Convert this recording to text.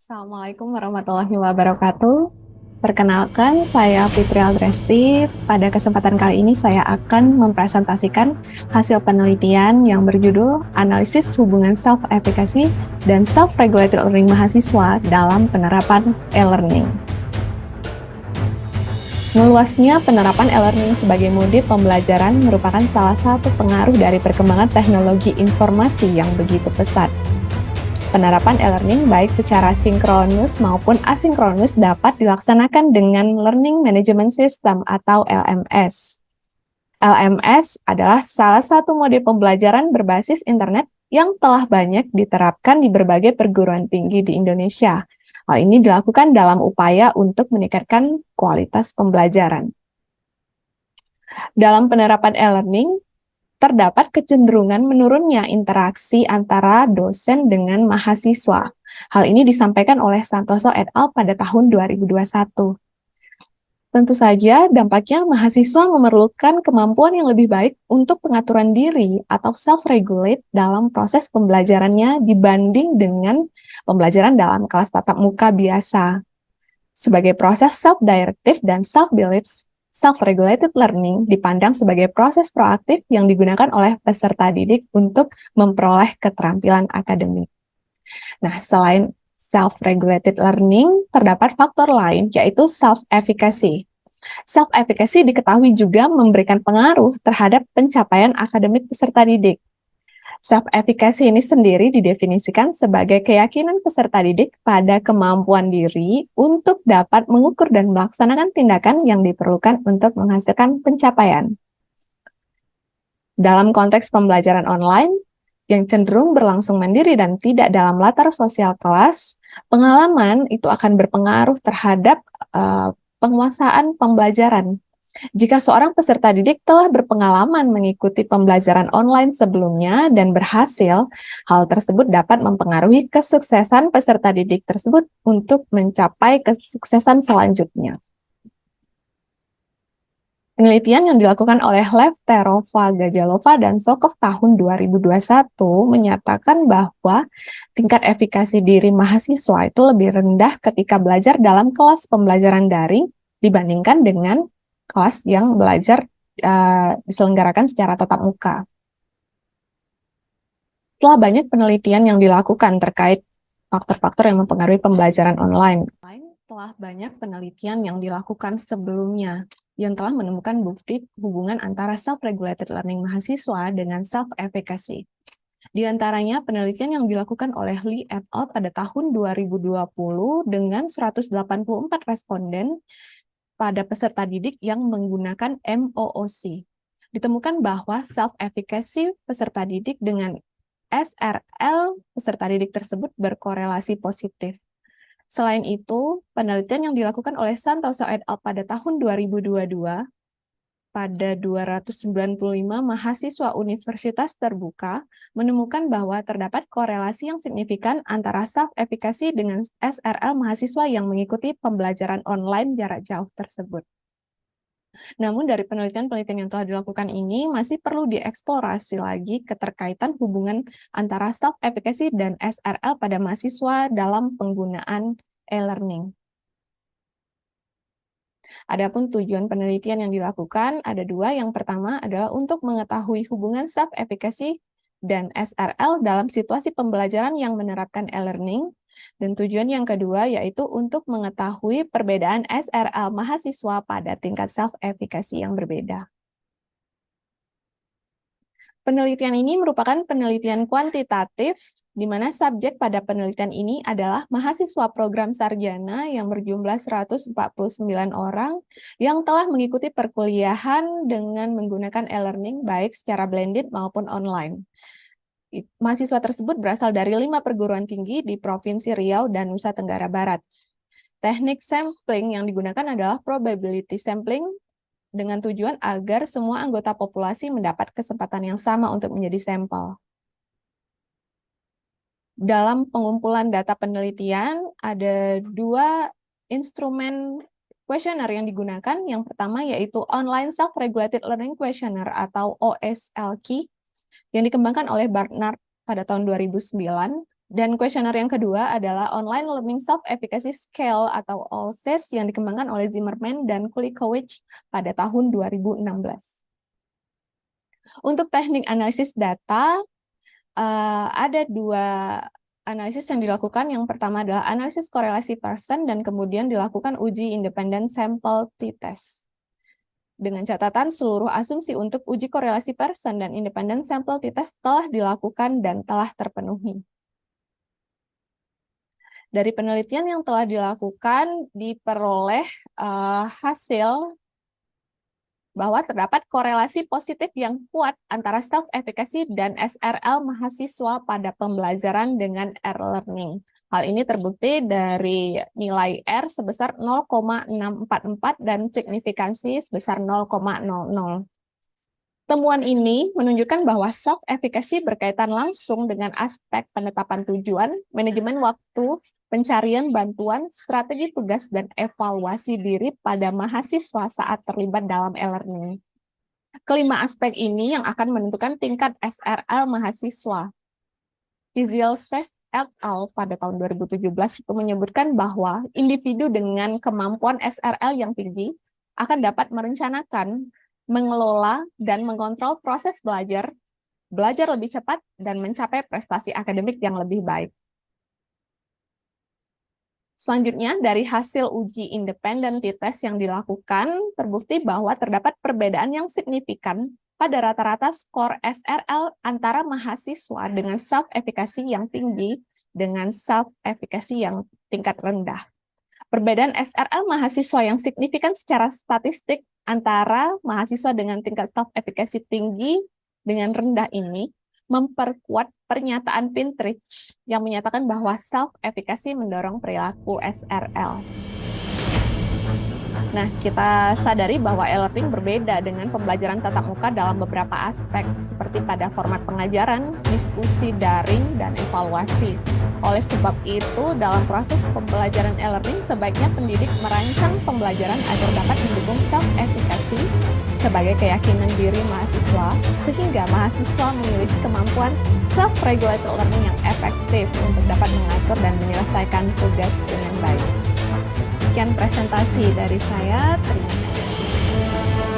Assalamualaikum warahmatullahi wabarakatuh. Perkenalkan, saya Fitri Aldresti. Pada kesempatan kali ini saya akan mempresentasikan hasil penelitian yang berjudul Analisis Hubungan Self-Efficacy dan Self-Regulated Learning Mahasiswa dalam Penerapan E-Learning. Meluasnya penerapan e-learning sebagai mode pembelajaran merupakan salah satu pengaruh dari perkembangan teknologi informasi yang begitu pesat. Penerapan e-learning baik secara sinkronus maupun asinkronus dapat dilaksanakan dengan Learning Management System atau LMS. LMS adalah salah satu mode pembelajaran berbasis internet yang telah banyak diterapkan di berbagai perguruan tinggi di Indonesia. Hal ini dilakukan dalam upaya untuk meningkatkan kualitas pembelajaran. Dalam penerapan e-learning, terdapat kecenderungan menurunnya interaksi antara dosen dengan mahasiswa. Hal ini disampaikan oleh Santoso et al. Pada tahun 2021. Tentu saja, dampaknya mahasiswa memerlukan kemampuan yang lebih baik untuk pengaturan diri atau self-regulate dalam proses pembelajarannya dibanding dengan pembelajaran dalam kelas tatap muka biasa. Sebagai proses self-directive dan self-beliefs, self-regulated learning dipandang sebagai proses proaktif yang digunakan oleh peserta didik untuk memperoleh keterampilan akademik. Nah, selain self-regulated learning, terdapat faktor lain, yaitu self-efficacy. Self-efficacy diketahui juga memberikan pengaruh terhadap pencapaian akademik peserta didik. Self-efficacy ini sendiri didefinisikan sebagai keyakinan peserta didik pada kemampuan diri untuk dapat mengukur dan melaksanakan tindakan yang diperlukan untuk menghasilkan pencapaian. Dalam konteks pembelajaran online, yang cenderung berlangsung mandiri dan tidak dalam latar sosial kelas, pengalaman itu akan berpengaruh terhadap penguasaan pembelajaran. Jika seorang peserta didik telah berpengalaman mengikuti pembelajaran online sebelumnya dan berhasil, hal tersebut dapat mempengaruhi kesuksesan peserta didik tersebut untuk mencapai kesuksesan selanjutnya. Penelitian yang dilakukan oleh Lefterova, Gajalova, dan Sokov tahun 2021 menyatakan bahwa tingkat efikasi diri mahasiswa itu lebih rendah ketika belajar dalam kelas pembelajaran daring dibandingkan dengan kelas yang belajar diselenggarakan secara tatap muka. Setelah banyak penelitian yang dilakukan terkait faktor-faktor yang mempengaruhi pembelajaran online, telah banyak penelitian yang dilakukan sebelumnya yang telah menemukan bukti hubungan antara self-regulated learning mahasiswa dengan self-efficacy. Di antaranya penelitian yang dilakukan oleh Lee et al. Pada tahun 2020 dengan 184 responden pada peserta didik yang menggunakan MOOC. Ditemukan bahwa self-efficacy peserta didik dengan SRL peserta didik tersebut berkorelasi positif. Selain itu, penelitian yang dilakukan oleh Santoso et al. Pada tahun 2022 pada 295 mahasiswa universitas terbuka menemukan bahwa terdapat korelasi yang signifikan antara self-efficacy dengan SRL mahasiswa yang mengikuti pembelajaran online jarak jauh tersebut. Namun dari penelitian-penelitian yang telah dilakukan ini masih perlu dieksplorasi lagi keterkaitan hubungan antara self-efficacy dan SRL pada mahasiswa dalam penggunaan e-learning. Adapun tujuan penelitian yang dilakukan ada dua. Yang pertama adalah untuk mengetahui hubungan self-efficacy dan SRL dalam situasi pembelajaran yang menerapkan e-learning. Dan tujuan yang kedua yaitu untuk mengetahui perbedaan SRL mahasiswa pada tingkat self-efficacy yang berbeda. Penelitian ini merupakan penelitian kuantitatif, di mana subjek pada penelitian ini adalah mahasiswa program sarjana yang berjumlah 149 orang yang telah mengikuti perkuliahan dengan menggunakan e-learning baik secara blended maupun online. Mahasiswa tersebut berasal dari 5 perguruan tinggi di Provinsi Riau dan Nusa Tenggara Barat. Teknik sampling yang digunakan adalah probability sampling dengan tujuan agar semua anggota populasi mendapat kesempatan yang sama untuk menjadi sampel. Dalam pengumpulan data penelitian, ada dua instrumen kuesioner yang digunakan. Yang pertama yaitu Online Self-Regulated Learning Questionnaire atau OSLQ, yang dikembangkan oleh Barnard pada tahun 2009. Dan kuesioner yang kedua adalah Online Learning Self-Efficacy Scale atau OLSES yang dikembangkan oleh Zimmerman dan Kulikowicz pada tahun 2016. Untuk teknik analisis data, ada dua analisis yang dilakukan. Yang pertama adalah analisis korelasi Pearson dan kemudian dilakukan uji independent sample t-test. Dengan catatan seluruh asumsi untuk uji korelasi Pearson dan independent sample t-test telah dilakukan dan telah terpenuhi. Dari penelitian yang telah dilakukan, diperoleh hasil bahwa terdapat korelasi positif yang kuat antara self-efficacy dan SRL mahasiswa pada pembelajaran dengan R-learning. Hal ini terbukti dari nilai R sebesar 0,644 dan signifikansi sebesar 0,00. Temuan ini menunjukkan bahwa self-efficacy berkaitan langsung dengan aspek penetapan tujuan, manajemen waktu, pencarian bantuan, strategi tugas, dan evaluasi diri pada mahasiswa saat terlibat dalam e-learning. Kelima aspek ini yang akan menentukan tingkat SRL mahasiswa. Izielses et al. Pada tahun 2017 itu menyebutkan bahwa individu dengan kemampuan SRL yang tinggi akan dapat merencanakan, mengelola, dan mengontrol proses belajar lebih cepat, dan mencapai prestasi akademik yang lebih baik. Selanjutnya, dari hasil uji independen t-test yang dilakukan, terbukti bahwa terdapat perbedaan yang signifikan pada rata-rata skor SRL antara mahasiswa dengan self-efficacy yang tinggi dengan self-efficacy yang tingkat rendah. Perbedaan SRL mahasiswa yang signifikan secara statistik antara mahasiswa dengan tingkat self-efficacy tinggi dengan rendah ini memperkuat pernyataan Pinterich yang menyatakan bahwa self-efficacy mendorong perilaku SRL. Nah, kita sadari bahwa e-learning berbeda dengan pembelajaran tatap muka dalam beberapa aspek, seperti pada format pengajaran, diskusi daring, dan evaluasi. Oleh sebab itu, dalam proses pembelajaran e-learning, sebaiknya pendidik merancang pembelajaran agar dapat mendukung self-efficacy sebagai keyakinan diri mahasiswa, sehingga mahasiswa memiliki kemampuan self-regulated learning yang efektif untuk dapat mengatur dan menyelesaikan tugas dengan baik. Sekian presentasi dari saya. Terima kasih.